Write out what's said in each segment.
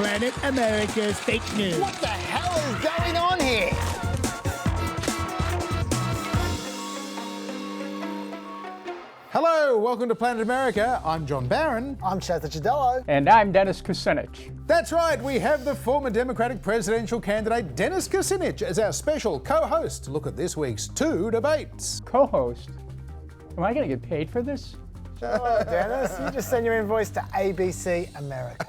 Planet America's fake news. What the hell is going on here? Hello, welcome to Planet America. I'm John Barron. I'm Chester Chidello. And I'm Dennis Kucinich. That's right, we have the former Democratic presidential candidate Dennis Kucinich as our special co-host to look at this week's two debates. Co-host? Am I going to get paid for this? Sure, Dennis. You just send your invoice to ABC America.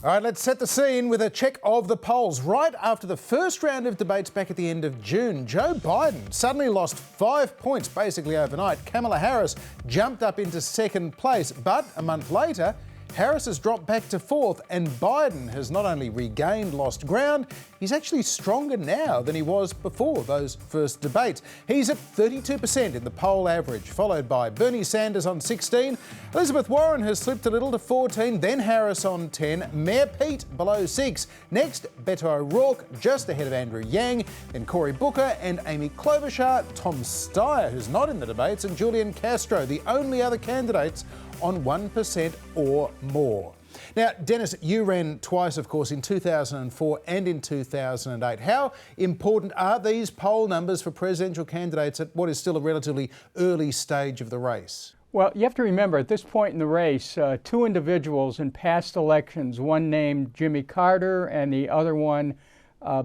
All right, let's set the scene with a check of the polls. Right after the first round of debates back at the end of June, Joe Biden suddenly lost 5 points basically overnight. Kamala Harris jumped up into second place, but a month later, Harris has dropped back to fourth, and Biden has not only regained lost ground, he's actually stronger now than he was before those first debates. He's at 32% in the poll average, followed by Bernie Sanders on 16, Elizabeth Warren has slipped a little to 14, then Harris on 10, Mayor Pete below 6. Next, Beto O'Rourke just ahead of Andrew Yang, then Cory Booker and Amy Klobuchar, Tom Steyer, who's not in the debates, and Julian Castro, the only other candidates on 1% or more. Now, Dennis, you ran twice, of course, in 2004 and in 2008. How important are these poll numbers for presidential candidates at what is still a relatively early stage of the race? Well, you have to remember, at this point in the race, two individuals in past elections, one named Jimmy Carter and the other one,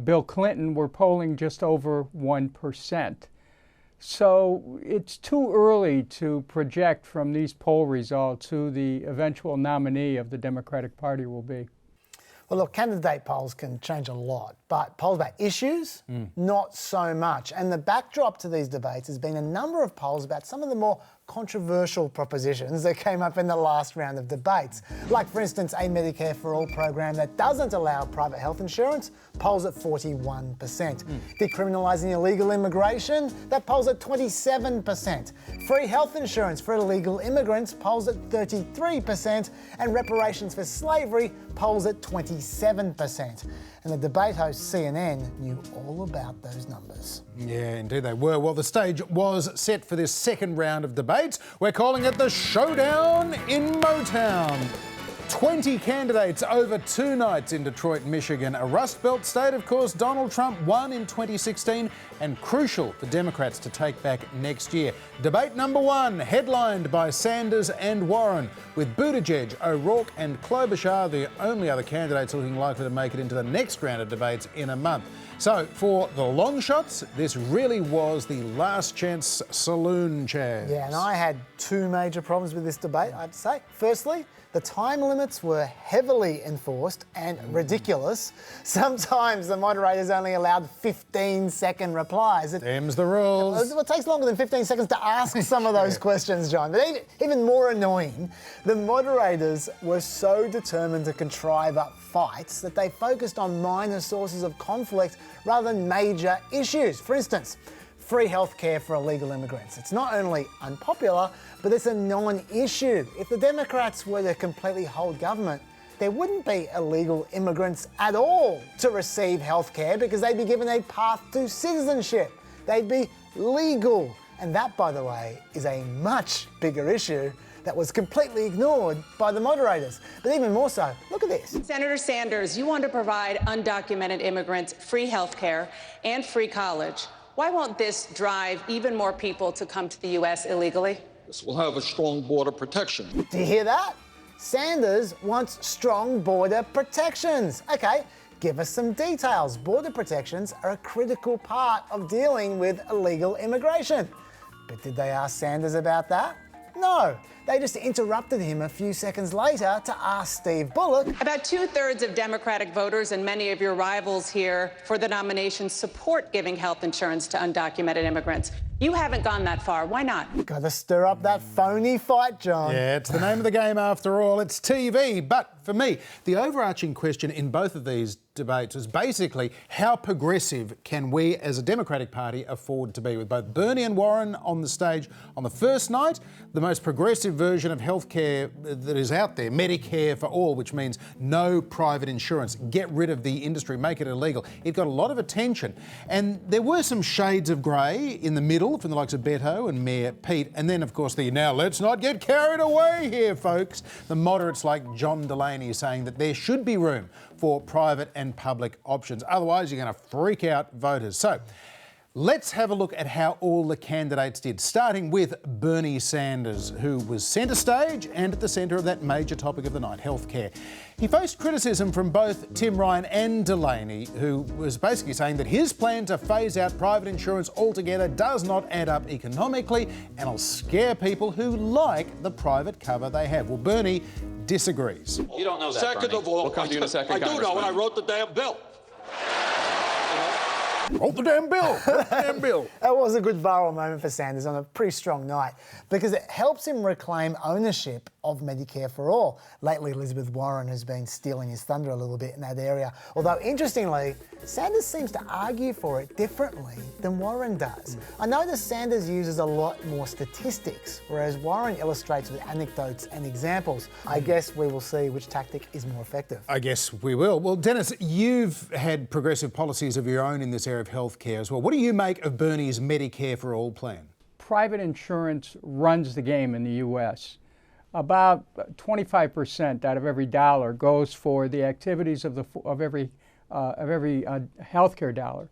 Bill Clinton, were polling just over 1%. So it's too early to project from these poll results who the eventual nominee of the Democratic Party will be. Well, look, candidate polls can change a lot, but polls about issues, not so much. And the backdrop to these debates has been a number of polls about some of the more controversial propositions that came up in the last round of debates. Like, for instance, a Medicare for All program that doesn't allow private health insurance polls at 41%. Decriminalising illegal immigration, that polls at 27%. Free health insurance for illegal immigrants polls at 33%. And reparations for slavery polls at 27%. And the debate host CNN knew all about those numbers. Yeah, indeed they were. Well, the stage was set for this second round of debates. We're calling it the Showdown in Motown. 20 candidates over 2 nights in Detroit, Michigan. A Rust Belt state, of course. Donald Trump won in 2016 and crucial for Democrats to take back next year. Debate number 1, headlined by Sanders and Warren, with Buttigieg, O'Rourke and Klobuchar the only other candidates looking likely to make it into the next round of debates in a month. So, for the long shots, this really was the last chance saloon chance. Yeah, and I had 2 major problems with this debate, I have to say. Firstly, the time limits were heavily enforced and ridiculous. Sometimes the moderators only allowed 15-second replies. Them's the rules. It takes longer than 15 seconds to ask some of those questions, John. But even more annoying, the moderators were so determined to contrive up fights that they focused on minor sources of conflict rather than major issues. For instance, free healthcare for illegal immigrants. It's not only unpopular, but it's a non-issue. If the Democrats were to completely hold government, there wouldn't be illegal immigrants at all to receive healthcare because they'd be given a path to citizenship. They'd be legal. And that, by the way, is a much bigger issue that was completely ignored by the moderators. But even more so, look at this. Senator Sanders, you want to provide undocumented immigrants free health care and free college. Why won't this drive even more people to come to the U.S. illegally? This will have a strong border protection. Do you hear that? Sanders wants strong border protections. Okay, give us some details. Border protections are a critical part of dealing with illegal immigration. But did they ask Sanders about that? No, they just interrupted him a few seconds later to ask Steve Bullock. About 2/3 of Democratic voters and many of your rivals here for the nomination support giving health insurance to undocumented immigrants. You haven't gone that far. Why not? Gotta stir up that phony fight, John. Yeah, it's the name of the game after all. It's TV. But for me, the overarching question in both of these debates was basically how progressive can we as a Democratic Party afford to be? With both Bernie and Warren on the stage on the first night, the most progressive version of healthcare that is out there, Medicare for all, which means no private insurance, get rid of the industry, make it illegal. It got a lot of attention. And there were some shades of grey in the middle middle from the likes of Beto and Mayor Pete. And then, of course, now let's not get carried away here, folks. The moderates like John Delaney saying that there should be room for private and public options. Otherwise, you're going to freak out voters. So let's have a look at how all the candidates did, starting with Bernie Sanders, who was centre stage and at the centre of that major topic of the night, healthcare. He faced criticism from both Tim Ryan and Delaney, who was basically saying that his plan to phase out private insurance altogether does not add up economically and will scare people who like the private cover they have. Well, Bernie disagrees. You don't know that, Second Bernie. of all, We'll come to you in a second, I do know, Congressman. and I wrote the damn bill. Hold the damn bill! Hold the damn bill! That was a good viral moment for Sanders on a pretty strong night because it helps him reclaim ownership of Medicare for All. Lately, Elizabeth Warren has been stealing his thunder a little bit in that area. Although, interestingly, Sanders seems to argue for it differently than Warren does. I notice Sanders uses a lot more statistics, whereas Warren illustrates with anecdotes and examples. I guess we will see which tactic is more effective. I guess we will. Well, Dennis, you've had progressive policies of your own in this area of healthcare as well. What do you make of Bernie's Medicare for All plan? Private insurance runs the game in the U.S. About 25% out of every dollar goes for the activities of every healthcare dollar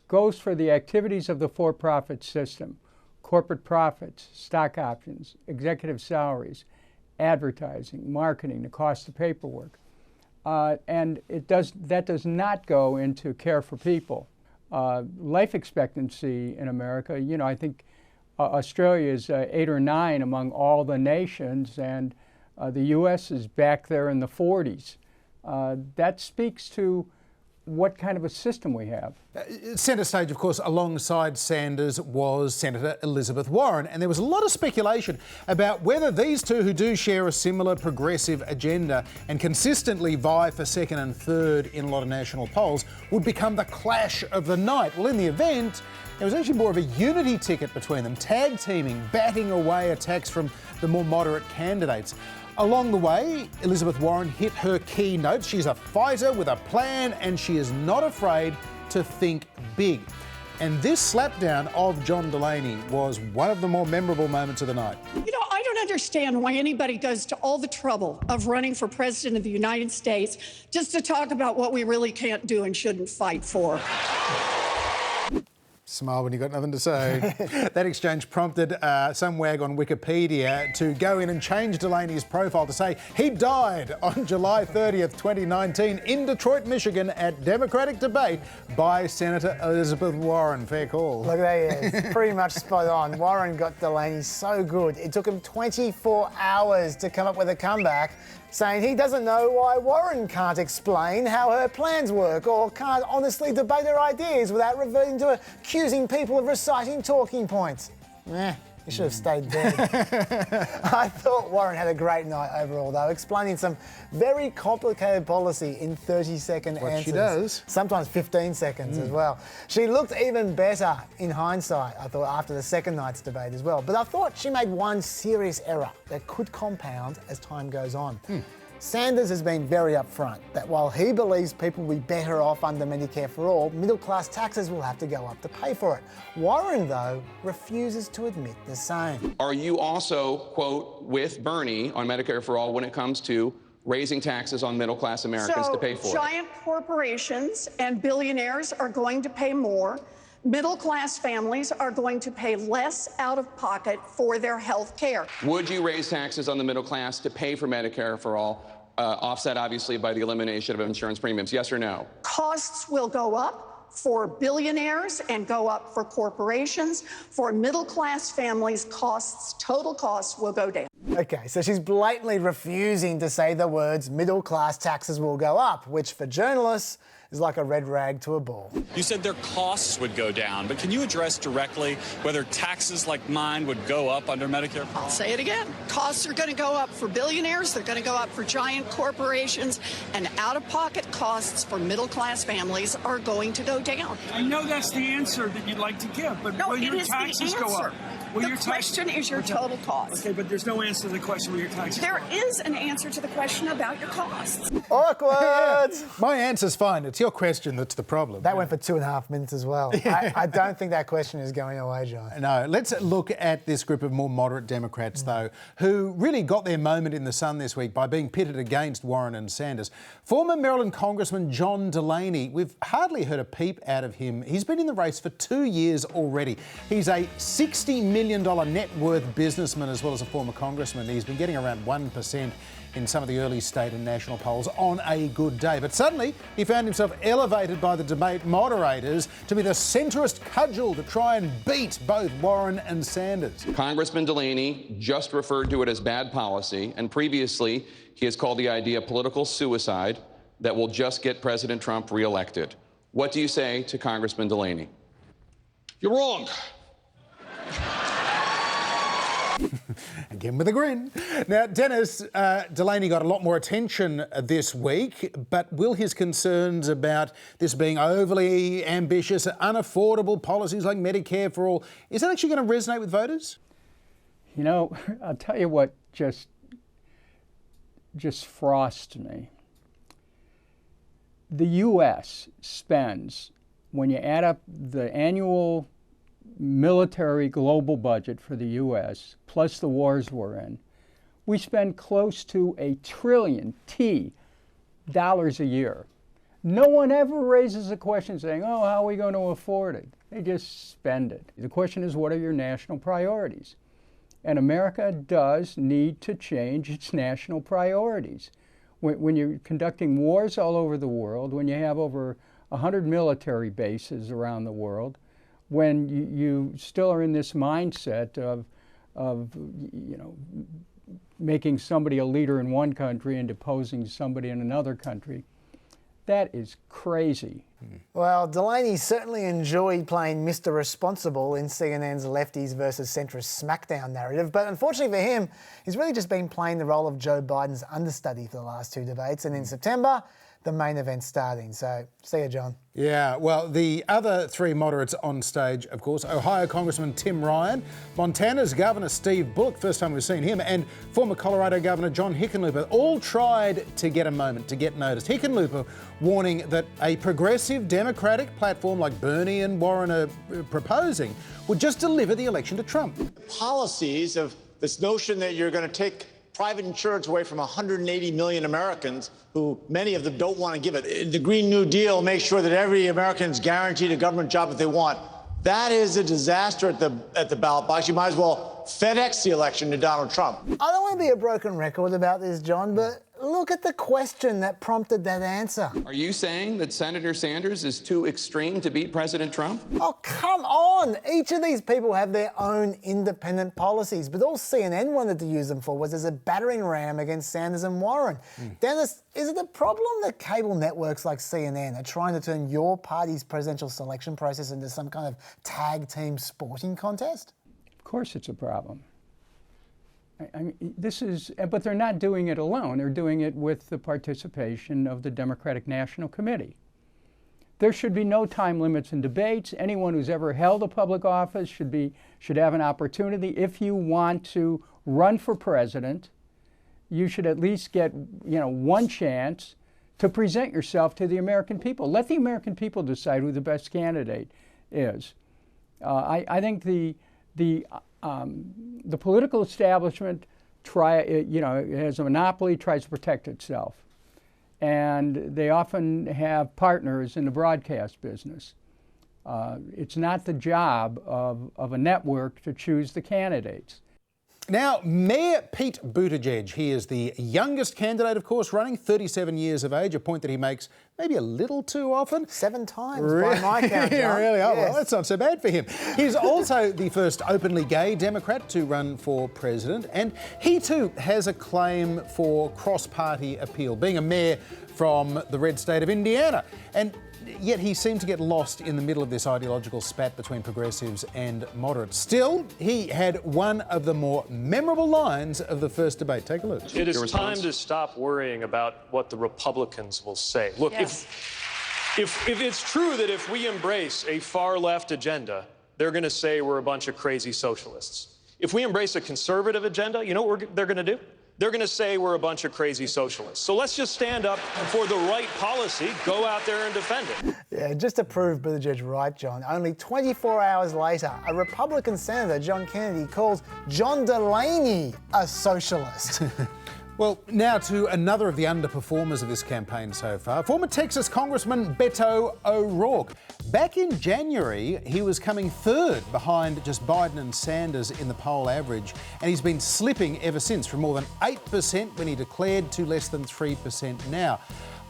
goes for the activities of the for-profit system, corporate profits, stock options, executive salaries, advertising, marketing, the cost of paperwork, and that does not go into care for people. Life expectancy in America, I think Australia is 8 or 9 among all the nations, and the U.S. is back there in the 40s. That speaks to what kind of a system we have. Centre stage, of course, alongside Sanders was Senator Elizabeth Warren, and there was a lot of speculation about whether these two, who do share a similar progressive agenda and consistently vie for second and third in a lot of national polls, would become the clash of the night. Well, in the event, there was actually more of a unity ticket between them, tag teaming, batting away attacks from the more moderate candidates. Along the way, Elizabeth Warren hit her key notes. She's a fighter with a plan, and she is not afraid to think big. And this slapdown of John Delaney was one of the more memorable moments of the night. I don't understand why anybody goes to all the trouble of running for president of the United States just to talk about what we really can't do and shouldn't fight for. Smile when you got nothing to say. That exchange prompted some wag on Wikipedia to go in and change Delaney's profile to say he died on July 30th, 2019 in Detroit, Michigan at Democratic debate by Senator Elizabeth Warren. Fair call. Look, there he is. Pretty much spot on. Warren got Delaney so good. It took him 24 hours to come up with a comeback, saying he doesn't know why Warren can't explain how her plans work or can't honestly debate her ideas without reverting to accusing people of reciting talking points. He should have stayed dead. I thought Warren had a great night overall, though, explaining some very complicated policy in 30-second answers. What she does. Sometimes 15 seconds as well. She looked even better in hindsight, I thought, after the second night's debate as well. But I thought she made one serious error that could compound as time goes on. Sanders has been very upfront that while he believes people will be better off under Medicare for All, middle-class taxes will have to go up to pay for it. Warren, though, refuses to admit the same. Are you also, quote, with Bernie on Medicare for All when it comes to raising taxes on middle-class Americans to pay for it? Giant corporations and billionaires are going to pay more. Middle-class families are going to pay less out of pocket for their health care. Would you raise taxes on the middle class to pay for Medicare for All, offset obviously by the elimination of insurance premiums? Yes or no? Costs will go up for billionaires and go up for corporations. For middle-class families, total costs will go down. Okay, so she's blatantly refusing to say the words middle-class taxes will go up, which for journalists is like a red rag to a bull. You said their costs would go down, but can you address directly whether taxes like mine would go up under Medicare? I'll say it again. Costs are going to go up for billionaires, they're going to go up for giant corporations, and out-of-pocket costs for middle-class families are going to go down. I know that's the answer that you'd like to give, but will your taxes go up? The question is your total cost. Okay, but there's no answer to the question what your taxes There are. is an answer to the question about your costs. Awkward! My answer's fine. It's your question that's the problem. That went for 2.5 minutes as well. I don't think that question is going away, John. No, let's look at this group of more moderate Democrats, though, who really got their moment in the sun this week by being pitted against Warren and Sanders. Former Maryland Congressman John Delaney, we've hardly heard a peep out of him. He's been in the race for 2 years already. He's a $60 million net worth businessman as well as a former congressman. He's been getting around 1% in some of the early state and national polls on a good day. But suddenly he found himself elevated by the debate moderators to be the centrist cudgel to try and beat both Warren and Sanders. Congressman Delaney just referred to it as bad policy, and previously he has called the idea political suicide that will just get President Trump reelected. What do you say to Congressman Delaney? You're wrong. Again with a grin. Now, Dennis, Delaney got a lot more attention this week, but will his concerns about this being overly ambitious, unaffordable policies like Medicare for all, is that actually going to resonate with voters? You know, I'll tell you what just frosts me. The U.S. spends, when you add up the annual military global budget for the U.S., plus the wars we're in, we spend close to $1 trillion a year. No one ever raises a question saying, oh, how are we going to afford it? They just spend it. The question is, what are your national priorities? And America does need to change its national priorities. When you're conducting wars all over the world, when you have over 100 military bases around the world, when you still are in this mindset of you know, making somebody a leader in one country and deposing somebody in another country, that is crazy. Well, Delaney certainly enjoyed playing Mr. Responsible in CNN's lefties versus centrist smackdown narrative, but unfortunately for him, he's really just been playing the role of Joe Biden's understudy for the last two debates, and in September, the main event starting. So, see you, John. Yeah, well, the other three moderates on stage, of course, Ohio Congressman Tim Ryan, Montana's Governor Steve Bullock, first time we've seen him, and former Colorado Governor John Hickenlooper, all tried to get a moment, to get noticed. Hickenlooper warning that a progressive Democratic platform like Bernie and Warren are proposing would just deliver the election to Trump. Policies of this notion that you're going to take private insurance away from 180 million Americans who many of them don't want to give it. The Green New Deal makes sure that every American is guaranteed a government job if they want. That is a disaster at the ballot box. You might as well FedEx the election to Donald Trump. I don't want to be a broken record about this, John, but look at the question that prompted that answer. Are you saying that Senator Sanders is too extreme to beat President Trump? Oh, come on. Each of these people have their own independent policies, but all CNN wanted to use them for was as a battering ram against Sanders and Warren. Dennis, is it a problem that cable networks like CNN are trying to turn your party's presidential selection process into some kind of tag team sporting contest? Of course it's a problem. I mean, but they're not doing it alone. They're doing it with the participation of the Democratic National Committee. There should be no time limits in debates. Anyone who's ever held a public office should have an opportunity. If you want to run for president, you should at least get, one chance to present yourself to the American people. Let the American people decide who the best candidate is. I think the political establishment has a monopoly, tries to protect itself. And they often have partners in the broadcast business. It's not the job of a network to choose the candidates. Now, Mayor Pete Buttigieg, he is the youngest candidate, of course, running, 37 years of age, a point that he makes maybe a little too often. 7 times by my count, John. Yeah, really? Oh, yes. well, that's not so bad for him. He's also the first openly gay Democrat to run for president, and he too has a claim for cross-party appeal, being a mayor from the red state of Indiana. And yet he seemed to get lost in the middle of this ideological spat between progressives and moderates. Still, he had one of the more memorable lines of the first debate. Take a look. It is time to stop worrying about what the Republicans will say. Look, if it's true that if we embrace a far-left agenda, they're going to say we're a bunch of crazy socialists. If we embrace a conservative agenda, you know what they're going to do? They're going to say we're a bunch of crazy socialists. So let's just stand up for the right policy, go out there and defend it. Yeah, just to prove Buttigieg right, John, only 24 hours later, a Republican Senator, John Kennedy, calls John Delaney a socialist. Well, now to another of the underperformers of this campaign so far, former Texas Congressman Beto O'Rourke. Back in January, he was coming third behind just Biden and Sanders in the poll average, and he's been slipping ever since, from more than 8% when he declared to less than 3% now.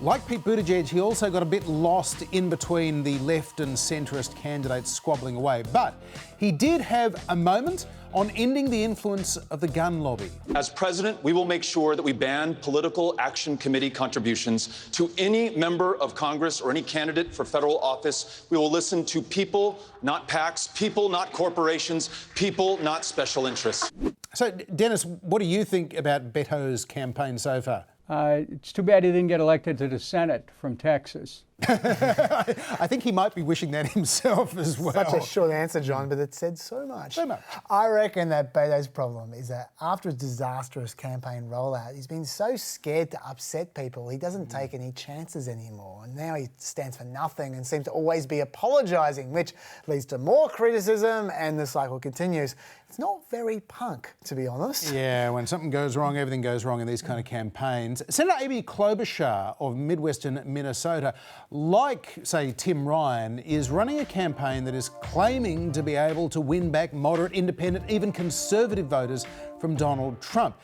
Like Pete Buttigieg, he also got a bit lost in between the left and centrist candidates squabbling away. But he did have a moment on ending the influence of the gun lobby. As president, we will make sure that we ban political action committee contributions to any member of Congress or any candidate for federal office. We will listen to people, not PACs, people, not corporations, people, not special interests. So, Dennis, what do you think about Beto's campaign so far? It's too bad he didn't get elected to the Senate from Texas. I think he might be wishing that himself as well. Such a short answer, John, but it said so much. So much. I reckon that Beto's problem is that after a disastrous campaign rollout, he's been so scared to upset people, he doesn't take any chances anymore. And now he stands for nothing and seems to always be apologising, which leads to more criticism, and the cycle continues. It's not very punk, to be honest. Yeah, when something goes wrong, everything goes wrong in these kind of campaigns. Senator Amy Klobuchar of Midwestern Minnesota, like, say, Tim Ryan, is running a campaign that is claiming to be able to win back moderate, independent, even conservative voters from Donald Trump.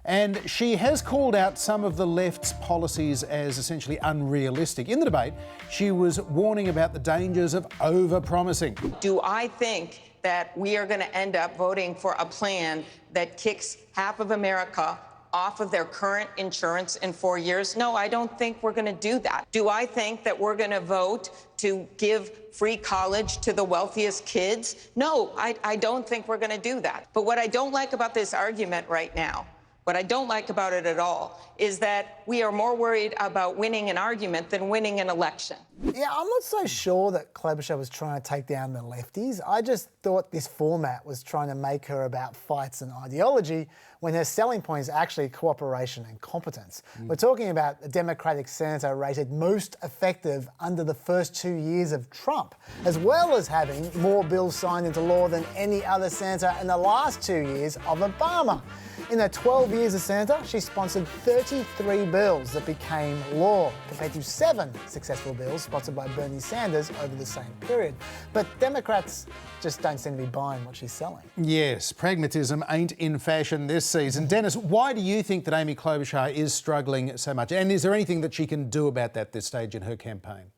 And she has called out some of the left's policies as essentially unrealistic. In the debate, she was warning about the dangers of over-promising. Do I think that we are going to end up voting for a plan that kicks half of America off of their current insurance in 4 years? No, I don't think we're going to do that. Do I think that we're going to vote to give free college to the wealthiest kids? No, I don't think we're going to do that. But what I don't like about this argument right now, what I don't like about it at all, is that we are more worried about winning an argument than winning an election. Yeah, I'm not so sure that Klobuchar was trying to take down the lefties. I just thought this format was trying to make her about fights and ideology, when her selling point is actually cooperation and competence. We're talking about a Democratic senator rated most effective under the first 2 years of Trump, as well as having more bills signed into law than any other senator in the last 2 years of Obama. In her 12 years as senator, she sponsored 33 bills that became law, compared to 7 successful bills sponsored by Bernie Sanders over the same period. But Democrats just don't seem to be buying what she's selling. Yes, pragmatism ain't in fashion this season. Dennis, why do you think that Amy Klobuchar is struggling so much? And is there anything that she can do about that at this stage in her campaign?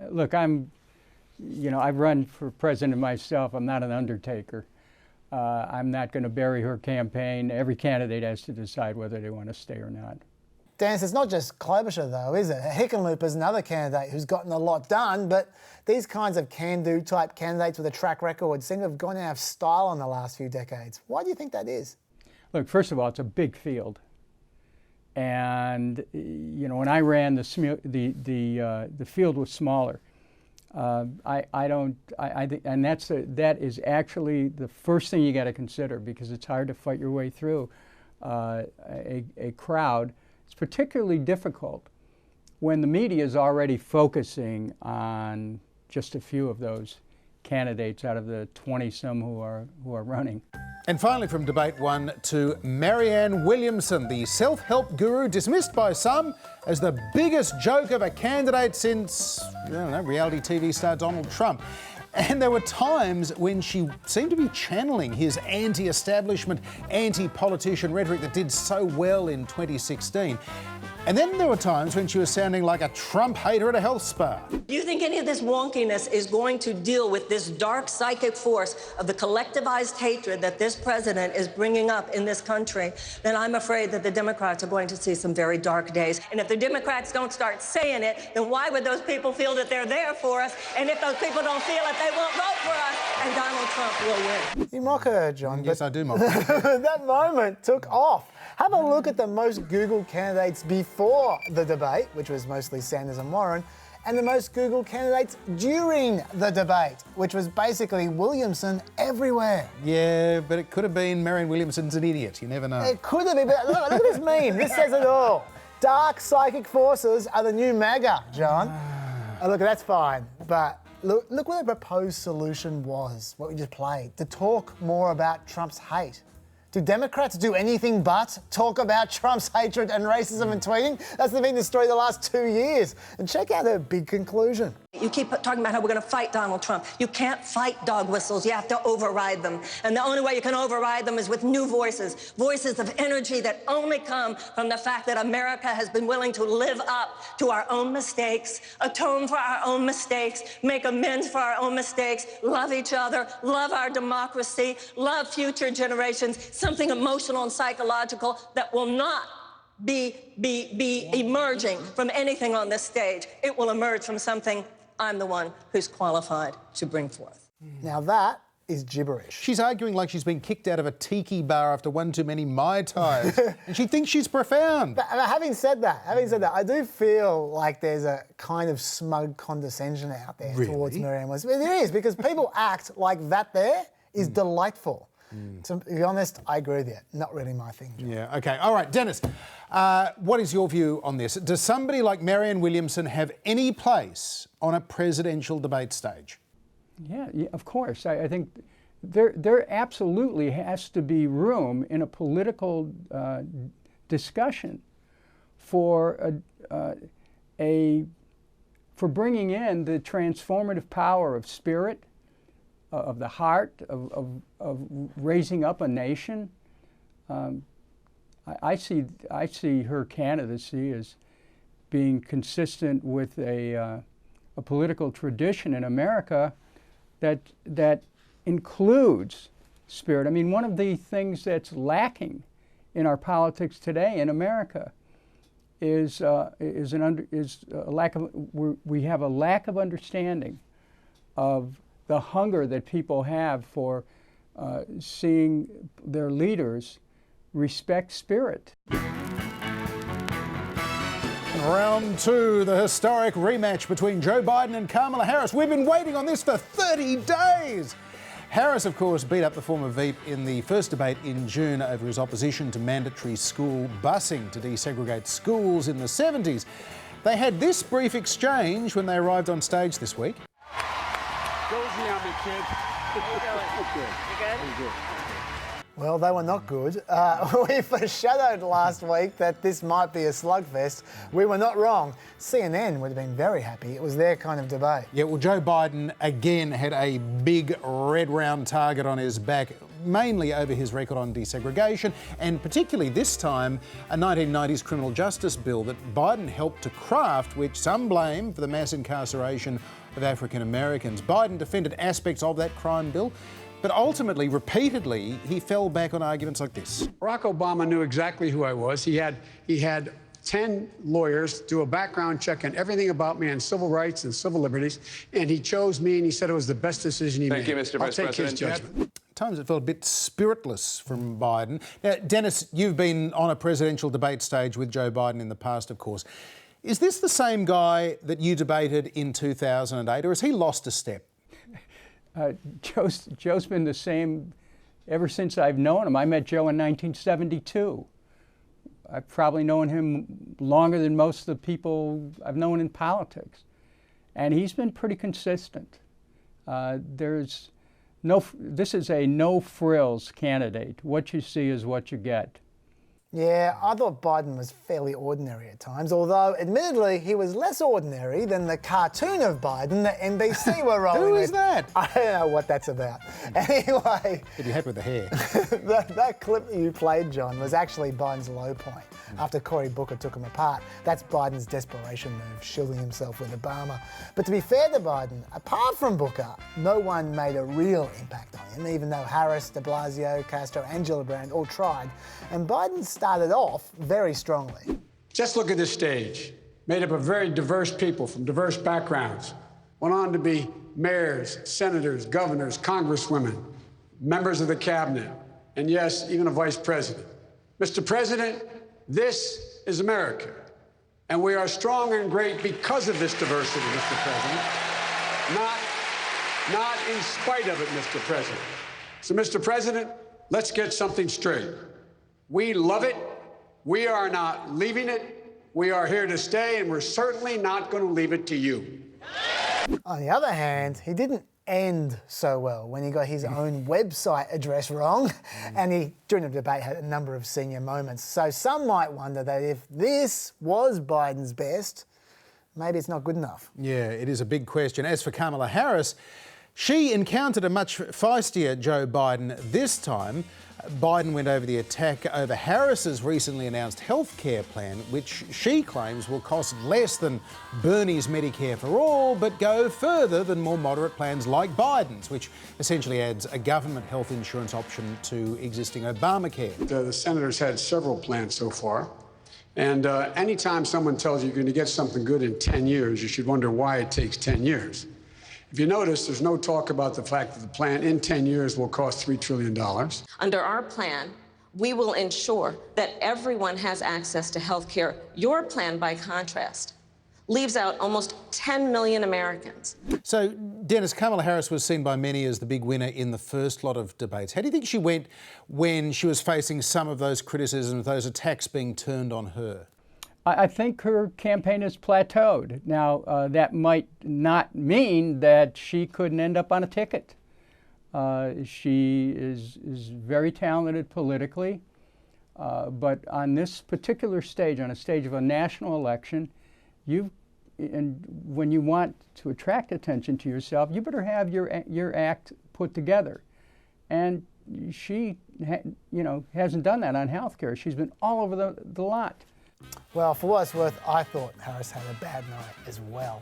Look, I've run for president myself. I'm not an undertaker. I'm not going to bury her campaign. Every candidate has to decide whether they want to stay or not. Dennis, it's not just Klobuchar though, is it? Hickenlooper is another candidate who's gotten a lot done, but these kinds of can-do type candidates with a track record seem to have gone out of style in the last few decades. Why do you think that is? Look, first of all, it's a big field. And, when I ran, the field was smaller. That is actually the first thing you got to consider, because it's hard to fight your way through a crowd. It's particularly difficult when the media is already focusing on just a few of those candidates out of the 20-some who are running. And finally, from debate 1 to Marianne Williamson, the self-help guru dismissed by some as the biggest joke of a candidate since, reality TV star Donald Trump. And there were times when she seemed to be channeling his anti-establishment, anti-politician rhetoric that did so well in 2016. And then there were times when she was sounding like a Trump hater at a health spa. Do you think any of this wonkiness is going to deal with this dark psychic force of the collectivized hatred that this president is bringing up in this country? Then I'm afraid that the Democrats are going to see some very dark days. And if the Democrats don't start saying it, then why would those people feel that they're there for us? And if those people don't feel it, they won't vote for us, and Donald Trump will win. You mock her, John. Yes, I do mock her. That moment took off. Have a look at the most Googled candidates before the debate, which was mostly Sanders and Warren, and the most Googled candidates during the debate, which was basically Williamson everywhere. Yeah, but it could have been Marianne Williamson's an idiot. You never know. It could have been, but look at this meme. This says it all. Dark psychic forces are the new MAGA, John. Look, that's fine, but look what the proposed solution was, what we just played, to talk more about Trump's hate. Do Democrats do anything but talk about Trump's hatred and racism and tweeting? That's been the story the last 2 years. And check out her big conclusion. You keep talking about how we're going to fight Donald Trump. You can't fight dog whistles. You have to override them. And the only way you can override them is with new voices, voices of energy that only come from the fact that America has been willing to live up to our own mistakes, atone for our own mistakes, make amends for our own mistakes, love each other, love our democracy, love future generations, something emotional and psychological that will not be emerging from anything on this stage. It will emerge from something I'm the one who's qualified to bring forth. Now that is gibberish. She's arguing like she's been kicked out of a tiki bar after one too many Mai Tais, and she thinks she's profound. But having said that, I do feel like there's a kind of smug condescension out there towards Marianne Williamson. There is, because people act like that there is delightful. To be honest, I agree with you. Not really my thing, John. Yeah, OK. All right, Dennis, what is your view on this? Does somebody like Marianne Williamson have any place on a presidential debate stage? Yeah, of course. I think there absolutely has to be room in a political discussion for bringing in the transformative power of spirit, of the heart, of raising up a nation. I see her candidacy as being consistent with a political tradition in America that includes spirit. I mean, one of the things that's lacking in our politics today in America is a lack of. We have a lack of understanding of the hunger that people have for seeing their leaders respect spirit. Round two, the historic rematch between Joe Biden and Kamala Harris. We've been waiting on this for 30 days. Harris, of course, beat up the former Veep in the first debate in June over his opposition to mandatory school busing to desegregate schools in the 70s. They had this brief exchange when they arrived on stage this week. Go easy on me, kid. How you doing? You good? Well, they were not good. We foreshadowed last week that this might be a slugfest. We were not wrong. CNN would have been very happy. It was their kind of debate. Yeah, well, Joe Biden again had a big red round target on his back, mainly over his record on desegregation, and particularly this time a 1990s criminal justice bill that Biden helped to craft, which some blame for the mass incarceration of African Americans. Biden defended aspects of that crime bill, but ultimately, repeatedly, he fell back on arguments like this. Barack Obama knew exactly who I was. He had 10 lawyers do a background check on everything about me on civil rights and civil liberties, and he chose me, and he said it was the best decision he made. Thank you, Mr. Vice President. I'll take his judgment. At times it felt a bit spiritless from Biden. Now, Dennis, you've been on a presidential debate stage with Joe Biden in the past, of course. Is this the same guy that you debated in 2008, or has he lost a step? Joe's been the same ever since I've known him. I met Joe in 1972. I've probably known him longer than most of the people I've known in politics. And he's been pretty consistent. This is a no-frills candidate. What you see is what you get. Yeah, I thought Biden was fairly ordinary at times, although admittedly he was less ordinary than the cartoon of Biden that NBC were rolling. Who is that? I don't know what that's about. Anyway, Did you happy with the hair? that clip that you played, John, was actually Biden's low point after Cory Booker took him apart. That's Biden's desperation move, shielding himself with Obama. But to be fair to Biden, apart from Booker, no one made a real impact on him, even though Harris, de Blasio, Castro and Gillibrand all tried. And Biden started off very strongly. Just look at this stage, made up of very diverse people from diverse backgrounds. Went on to be mayors, senators, governors, congresswomen, members of the cabinet, and yes, even a vice president. Mr. President, this is America. And we are strong and great because of this diversity, Mr. President, not in spite of it, Mr. President. So, Mr. President, let's get something straight. We love it. We are not leaving it. We are here to stay, and we're certainly not going to leave it to you. On the other hand, he didn't end so well when he got his own website address wrong, and he, during the debate, had a number of senior moments. So some might wonder that if this was Biden's best, maybe it's not good enough. Yeah, it is a big question. As for Kamala Harris, she encountered a much feistier Joe Biden this time. Biden went over the attack over Harris's recently announced health care plan, which she claims will cost less than Bernie's Medicare for All, but go further than more moderate plans like Biden's, which essentially adds a government health insurance option to existing Obamacare. The senators had several plans so far. And anytime someone tells you you're going to get something good in 10 years, you should wonder why it takes 10 years. If you notice, there's no talk about the fact that the plan in 10 years will cost $3 trillion. Under our plan, we will ensure that everyone has access to health care. Your plan, by contrast, leaves out almost 10 million Americans. So, Dennis, Kamala Harris was seen by many as the big winner in the first lot of debates. How do you think she went when she was facing some of those criticisms, those attacks being turned on her? I think her campaign has plateaued. Now, that might not mean that she couldn't end up on a ticket. She is very talented politically, but on this particular stage, on a stage of a national election, and when you want to attract attention to yourself, you better have your act put together. And she, hasn't done that on health care. She's been all over the lot. Well, for what it's worth, I thought Harris had a bad night as well.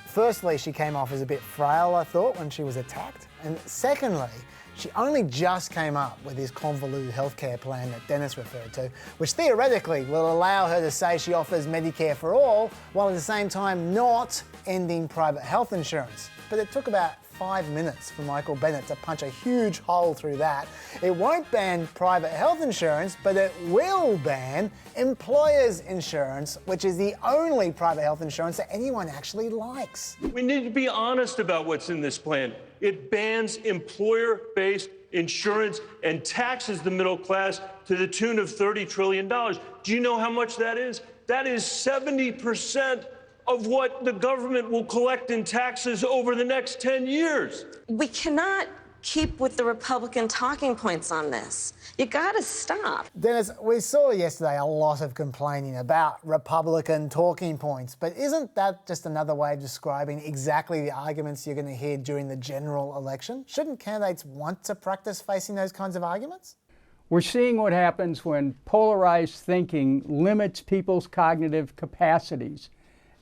Firstly, she came off as a bit frail, I thought, when she was attacked. And secondly, she only just came up with this convoluted healthcare plan that Dennis referred to, which theoretically will allow her to say she offers Medicare for all, while at the same time not ending private health insurance. But it took about 5 minutes for Michael Bennet to punch a huge hole through that. It won't ban private health insurance, but it will ban employers' insurance, which is the only private health insurance that anyone actually likes. We need to be honest about what's in this plan. It bans employer-based insurance and taxes the middle class to the tune of $30 trillion. Do you know how much that is? That is 70% of what the government will collect in taxes over the next 10 years. We cannot keep with the Republican talking points on this. You gotta stop. Dennis, we saw yesterday a lot of complaining about Republican talking points, but isn't that just another way of describing exactly the arguments you're going to hear during the general election? Shouldn't candidates want to practice facing those kinds of arguments? We're seeing what happens when polarized thinking limits people's cognitive capacities.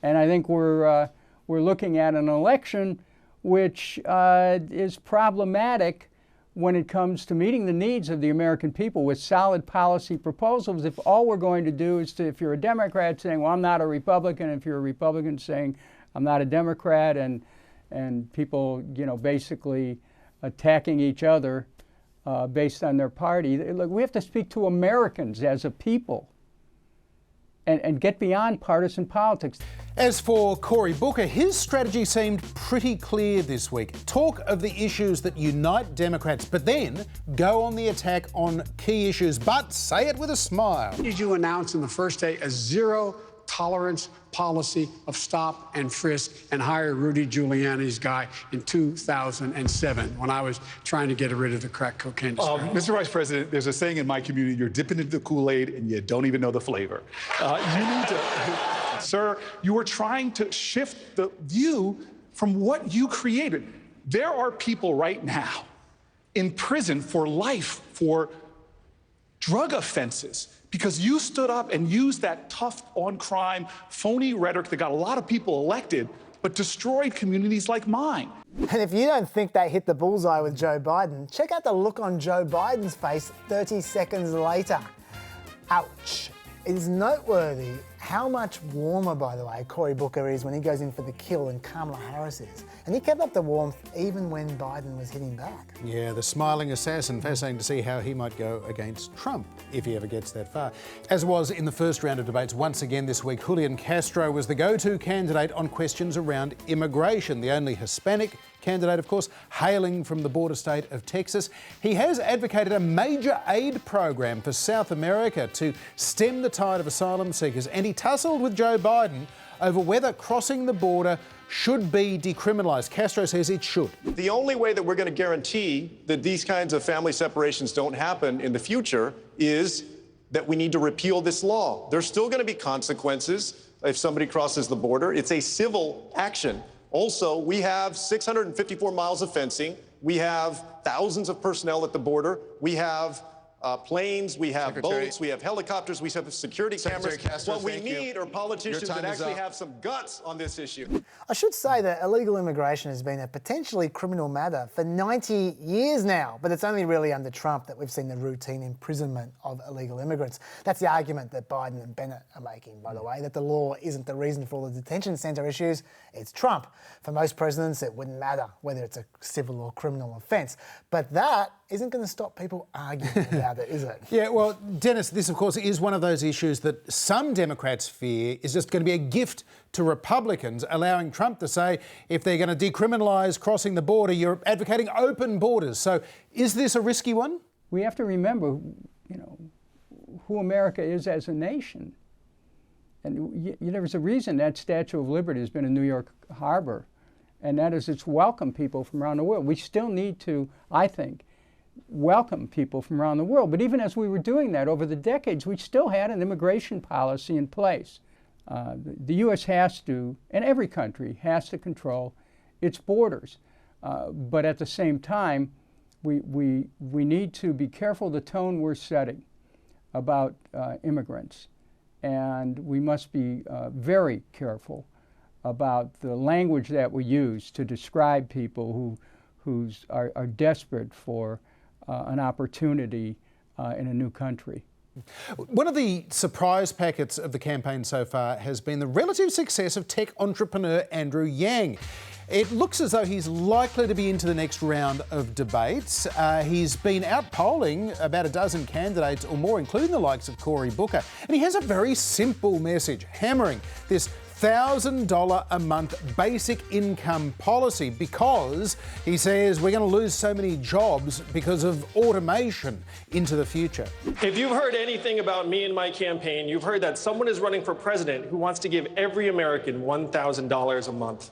And I think we're looking at an election which is problematic when it comes to meeting the needs of the American people with solid policy proposals. If all we're going to do is if you're a Democrat saying, well, I'm not a Republican, if you're a Republican saying, I'm not a Democrat, and people, basically attacking each other based on their party. Look, we have to speak to Americans as a people and get beyond partisan politics. As for Cory Booker, his strategy seemed pretty clear this week. Talk of the issues that unite Democrats, but then go on the attack on key issues, but say it with a smile. Did you announce in the first day a zero-tolerance policy of stop and frisk and hire Rudy Giuliani's guy in 2007 when I was trying to get rid of the crack cocaine industry? Mr. Vice President, there's a saying in my community, you're dipping into the Kool-Aid and you don't even know the flavor. You need to... Sir, you are trying to shift the view from what you created. There are people right now in prison for life for drug offenses because you stood up and used that tough on crime, phony rhetoric that got a lot of people elected, but destroyed communities like mine. And if you don't think they hit the bullseye with Joe Biden, check out the look on Joe Biden's face 30 seconds later. Ouch. It is noteworthy how much warmer, by the way, Cory Booker is when he goes in for the kill and Kamala Harris is. And he kept up the warmth even when Biden was hitting back. Yeah, the smiling assassin. Fascinating to see how he might go against Trump if he ever gets that far. As was in the first round of debates, once again this week, Julian Castro was the go-to candidate on questions around immigration, the only Hispanic candidate, of course, hailing from the border state of Texas. He has advocated a major aid program for South America to stem the tide of asylum seekers, and he tussled with Joe Biden over whether crossing the border should be decriminalised. Castro says it should. The only way that we're going to guarantee that these kinds of family separations don't happen in the future is that we need to repeal this law. There's still going to be consequences if somebody crosses the border. It's a civil action. Also, we have 654 miles of fencing. We have thousands of personnel at the border. We have planes, we have boats, we have helicopters, we have security cameras. Castro, what we need are politicians that actually have some guts on this issue. I should say that illegal immigration has been a potentially criminal matter for 90 years now, but it's only really under Trump that we've seen the routine imprisonment of illegal immigrants. That's the argument that Biden and Bennett are making, by the way, that the law isn't the reason for all the detention centre issues, it's Trump. For most presidents, it wouldn't matter whether it's a civil or criminal offence. But that isn't going to stop people arguing about it, is it? Yeah, well, Dennis, this, of course, is one of those issues that some Democrats fear is just going to be a gift to Republicans, allowing Trump to say, if they're going to decriminalise crossing the border, you're advocating open borders. So is this a risky one? We have to remember, who America is as a nation. And there's a reason that Statue of Liberty has been in New York Harbor, and that is it's welcome people from around the world. We still need to, I think, welcome people from around the world. But even as we were doing that over the decades, we still had an immigration policy in place. The U.S. has to, and every country has to control its borders. But at the same time, we need to be careful the tone we're setting about immigrants. And we must be very careful about the language that we use to describe people who are desperate for an opportunity in a new country. One of the surprise packets of the campaign so far has been the relative success of tech entrepreneur Andrew Yang. It looks as though he's likely to be into the next round of debates. He's been out polling about a dozen candidates or more, including the likes of Cory Booker. And he has a very simple message, hammering this $1,000 a month basic income policy, because he says we're going to lose so many jobs because of automation into the future. If you've heard anything about me and my campaign, you've heard that someone is running for president who wants to give every American $1,000 a month.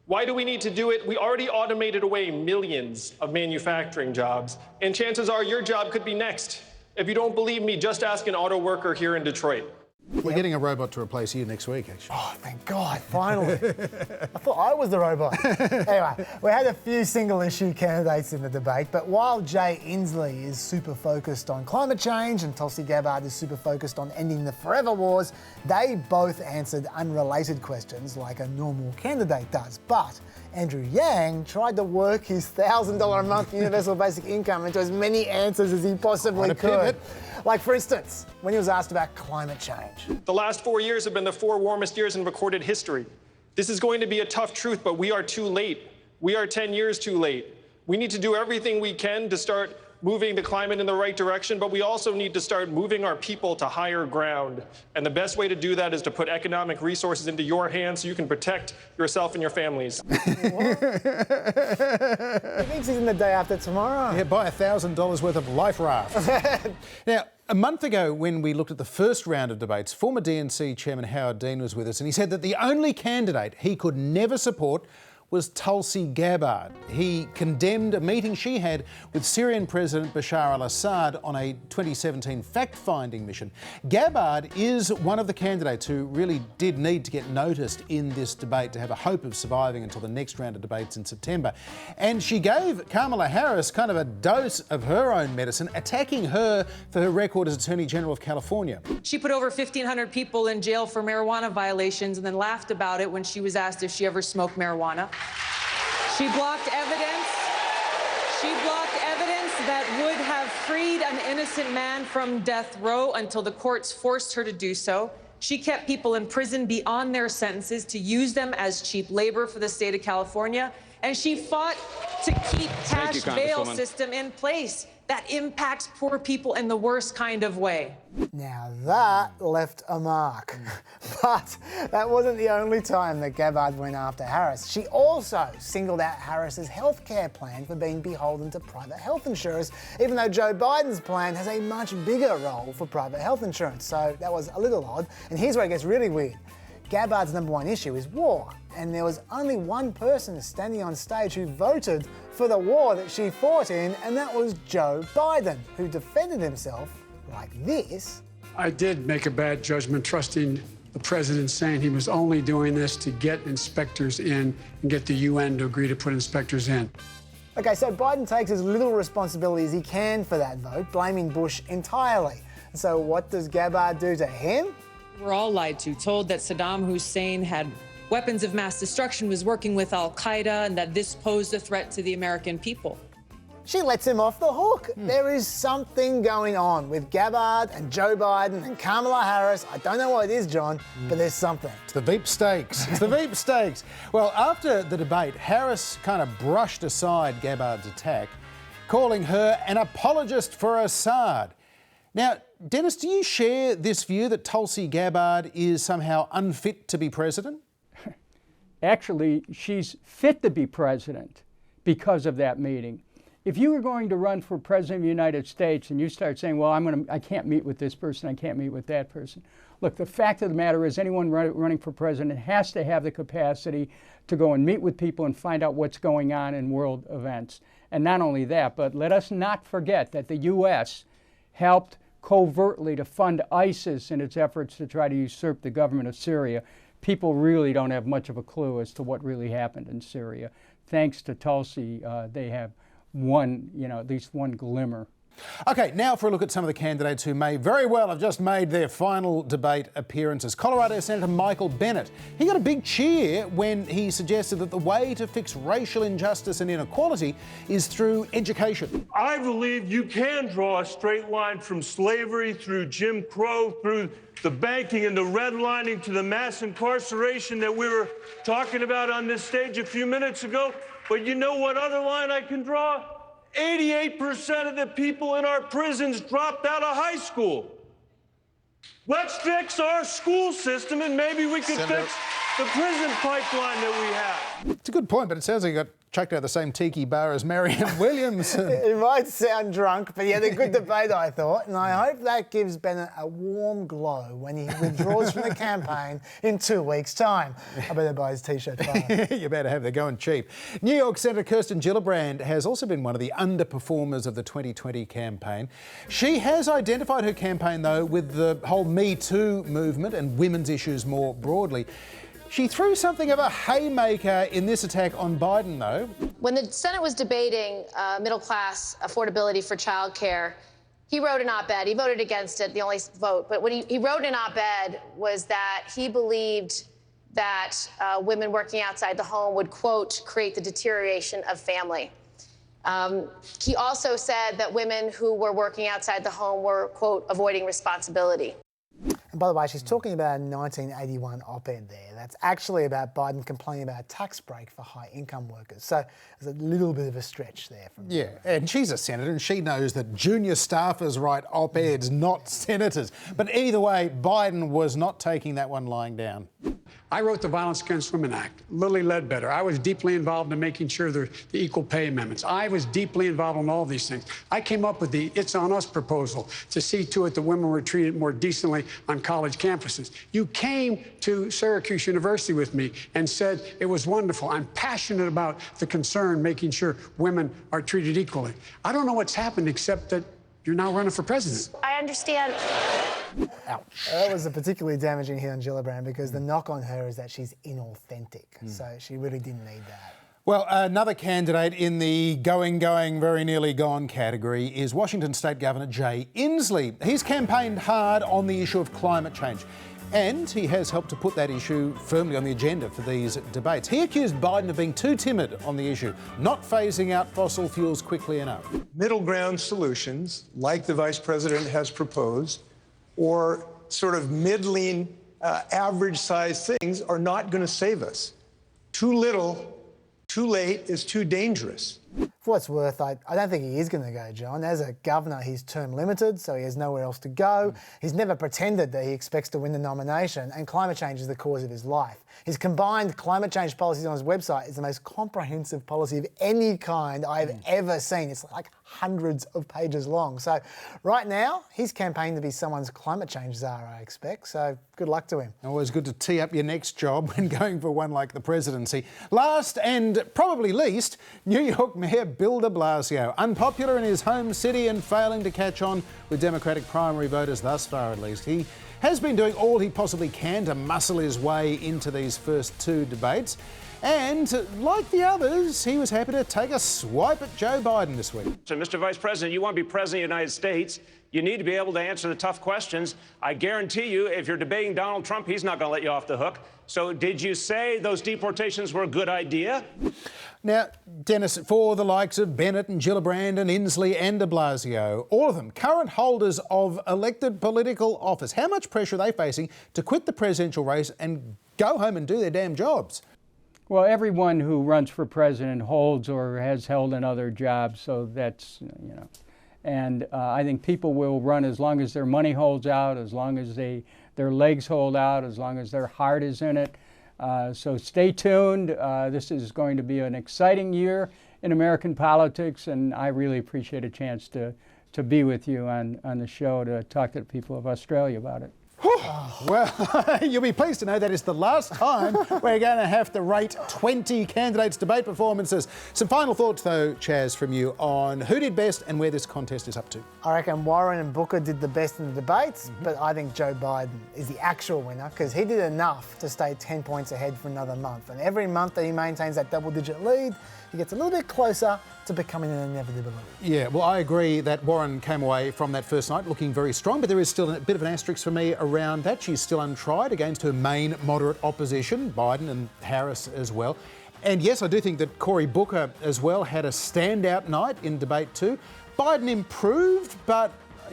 Why do we need to do it? We already automated away millions of manufacturing jobs, and chances are your job could be next. If you don't believe me, just ask an auto worker here in Detroit. We're getting a robot to replace you next week, actually. Oh, thank God, finally. I thought I was the robot. Anyway, we had a few single-issue candidates in the debate, but while Jay Inslee is super focused on climate change and Tulsi Gabbard is super focused on ending the forever wars, they both answered unrelated questions like a normal candidate does. But Andrew Yang tried to work his $1,000 a month universal basic income into as many answers as he possibly could. Like, for instance, when he was asked about climate change. The last 4 years have been the 4 warmest years in recorded history. This is going to be a tough truth, but we are too late. We are 10 years too late. We need to do everything we can to start moving the climate in the right direction, but we also need to start moving our people to higher ground. And the best way to do that is to put economic resources into your hands so you can protect yourself and your families. He thinks he's in the day after tomorrow. Yeah, buy $1,000 worth of life rafts. Now, a month ago, when we looked at the first round of debates, former DNC Chairman Howard Dean was with us, and he said that the only candidate he could never support was Tulsi Gabbard. He condemned a meeting she had with Syrian President Bashar al-Assad on a 2017 fact-finding mission. Gabbard is one of the candidates who really did need to get noticed in this debate to have a hope of surviving until the next round of debates in September. And she gave Kamala Harris kind of a dose of her own medicine, attacking her for her record as Attorney General of California. She put over 1,500 people in jail for marijuana violations and then laughed about it when she was asked if she ever smoked marijuana. She blocked evidence. She blocked evidence that would have freed an innocent man from death row until the courts forced her to do so. She kept people in prison beyond their sentences to use them as cheap labor for the state of California. And she fought to keep cash bail system in place that impacts poor people in the worst kind of way. Now that left a mark. But that wasn't the only time that Gabbard went after Harris. She also singled out Harris's healthcare plan for being beholden to private health insurers, even though Joe Biden's plan has a much bigger role for private health insurance. So that was a little odd. And here's where it gets really weird. Gabbard's #1 issue is war, and there was only one person standing on stage who voted for the war that she fought in, and that was Joe Biden, who defended himself like this. I did make a bad judgment trusting the president, saying he was only doing this to get inspectors in and get the UN to agree to put inspectors in. Okay, so Biden takes as little responsibility as he can for that vote, blaming Bush entirely. So what does Gabbard do to him? We're all lied to, told that Saddam Hussein had weapons of mass destruction, was working with Al-Qaeda, and that this posed a threat to the American people. She lets him off the hook. There is something going on with Gabbard and Joe Biden and Kamala Harris. I don't know what it is, John, but there's something. It's the Veep stakes. It's the Veep stakes. Well, after the debate, Harris kind of brushed aside Gabbard's attack, calling her an apologist for Assad. Now, Dennis, do you share this view that Tulsi Gabbard is somehow unfit to be president? Actually, she's fit to be president because of that meeting. If you were going to run for president of the United States and you start saying, well, I can't meet with this person, I can't meet with that person. Look, the fact of the matter is anyone running for president has to have the capacity to go and meet with people and find out what's going on in world events. And not only that, but let us not forget that the U.S. helped covertly to fund ISIS in its efforts to try to usurp the government of Syria. People really don't have much of a clue as to what really happened in Syria. Thanks to Tulsi, they have at least one glimmer. OK, now for a look at some of the candidates who may very well have just made their final debate appearances. Colorado Senator Michael Bennet. He got a big cheer when he suggested that the way to fix racial injustice and inequality is through education. I believe you can draw a straight line from slavery through Jim Crow, through the banking and the redlining to the mass incarceration that we were talking about on this stage a few minutes ago. But you know what other line I can draw? 88% of the people in our prisons dropped out of high school. Let's fix our school system and maybe we could fix the prison pipeline that we have. It's a good point, but it sounds like you got chucked out of the same tiki bar as Marianne Williamson. It might sound drunk, but he had a good debate, I thought, and I hope that gives Bennett a warm glow when he withdraws from the campaign in 2 weeks' time. I better buy his T-shirt fast. You better have, they're going cheap. New York Senator Kirsten Gillibrand has also been one of the underperformers of the 2020 campaign. She has identified her campaign, though, with the whole Me Too movement and women's issues more broadly. She threw something of a haymaker in this attack on Biden, though. When the Senate was debating middle-class affordability for childcare, he wrote an op-ed. He voted against it, the only vote. But what he wrote in an op-ed was that he believed that women working outside the home would, quote, create the deterioration of family. He also said that women who were working outside the home were, quote, avoiding responsibility. And by the way, she's talking about a 1981 op-ed there. That's actually about Biden complaining about a tax break for high-income workers. So there's a little bit of a stretch there. Yeah, and she's a senator and she knows that junior staffers write op-eds, not senators. But either way, Biden was not taking that one lying down. I wrote the Violence Against Women Act, Lilly Ledbetter. I was deeply involved in making sure the equal pay amendments. I was deeply involved in all these things. I came up with the It's On Us proposal to see to it that women were treated more decently on college campuses. You came to Syracuse University with me and said it was wonderful. I'm passionate about the concern making sure women are treated equally. I don't know what's happened except that you're now running for president. I understand. Ouch. That was a particularly damaging hit on Gillibrand because the knock on her is that she's inauthentic. So she really didn't need that. Well, another candidate in the going, very nearly gone category is Washington State Governor Jay Inslee. He's campaigned hard on the issue of climate change. And he has helped to put that issue firmly on the agenda for these debates. He accused Biden of being too timid on the issue, not phasing out fossil fuels quickly enough. Middle ground solutions, like the Vice President has proposed, or sort of middling average-sized things are not going to save us. Too little, too late is too dangerous. For what it's worth, I don't think he is going to go, John. As a governor, he's term limited, so he has nowhere else to go. He's never pretended that he expects to win the nomination, and climate change is the cause of his life. His combined climate change policies on his website is the most comprehensive policy of any kind I've ever seen. It's like hundreds of pages long. So right now, he's campaigning to be someone's climate change czar, I expect. So good luck to him. Always good to tee up your next job when going for one like the presidency. Last and probably least, New York Mayor Bill de Blasio. Unpopular in his home city and failing to catch on with Democratic primary voters thus far, at least. He has been doing all he possibly can to muscle his way into these first two debates. And like the others, he was happy to take a swipe at Joe Biden this week. So, Mr. Vice President, you want to be president of the United States, you need to be able to answer the tough questions. I guarantee you, if you're debating Donald Trump, he's not going to let you off the hook. So did you say those deportations were a good idea? Now, Dennis, for the likes of Bennett and Gillibrand and Inslee and de Blasio, all of them current holders of elected political office, how much pressure are they facing to quit the presidential race and go home and do their damn jobs? Well, everyone who runs for president holds or has held another job, so that's, you know. And I think people will run as long as their money holds out, as long as their legs hold out, as long as their heart is in it. So stay tuned. This is going to be an exciting year in American politics, and I really appreciate a chance to be with you on the show to talk to the people of Australia about it. Well, you'll be pleased to know that is the last time we're going to have to rate 20 candidates' debate performances. Some final thoughts, though, Chaz, from you on who did best and where this contest is up to. I reckon Warren and Booker did the best in the debates, but I think Joe Biden is the actual winner because he did enough to stay 10 points ahead for another month. And every month that he maintains that double-digit lead, he gets a little bit closer to becoming an inevitability. Yeah, well, I agree that Warren came away from that first night looking very strong, but there is still a bit of an asterisk for me around that. She's still untried against her main moderate opposition, Biden and Harris as well. And yes, I do think that Cory Booker as well had a standout night in debate 2. Biden improved, but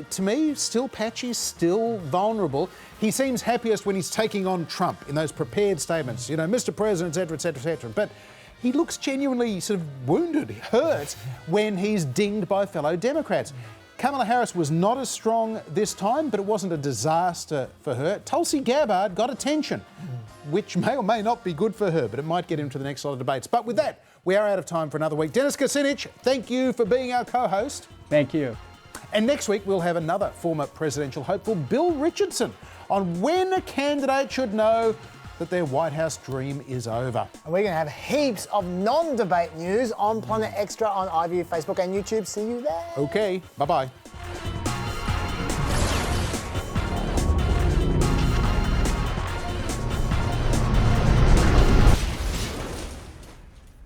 to me, still patchy, still vulnerable. He seems happiest when he's taking on Trump in those prepared statements, you know, Mr. President, etc., etc., etc. But he looks genuinely sort of wounded, hurt, when he's dinged by fellow Democrats. Kamala Harris was not as strong this time, but it wasn't a disaster for her. Tulsi Gabbard got attention, which may or may not be good for her, but it might get him to the next lot of debates. But with that, we are out of time for another week. Dennis Kucinich, thank you for being our co-host. Thank you. And next week, we'll have another former presidential hopeful, Bill Richardson, on when a candidate should know that their White House dream is over. And we're going to have heaps of non-debate news on Planet Extra on iView, Facebook and YouTube. See you there. Okay, bye-bye.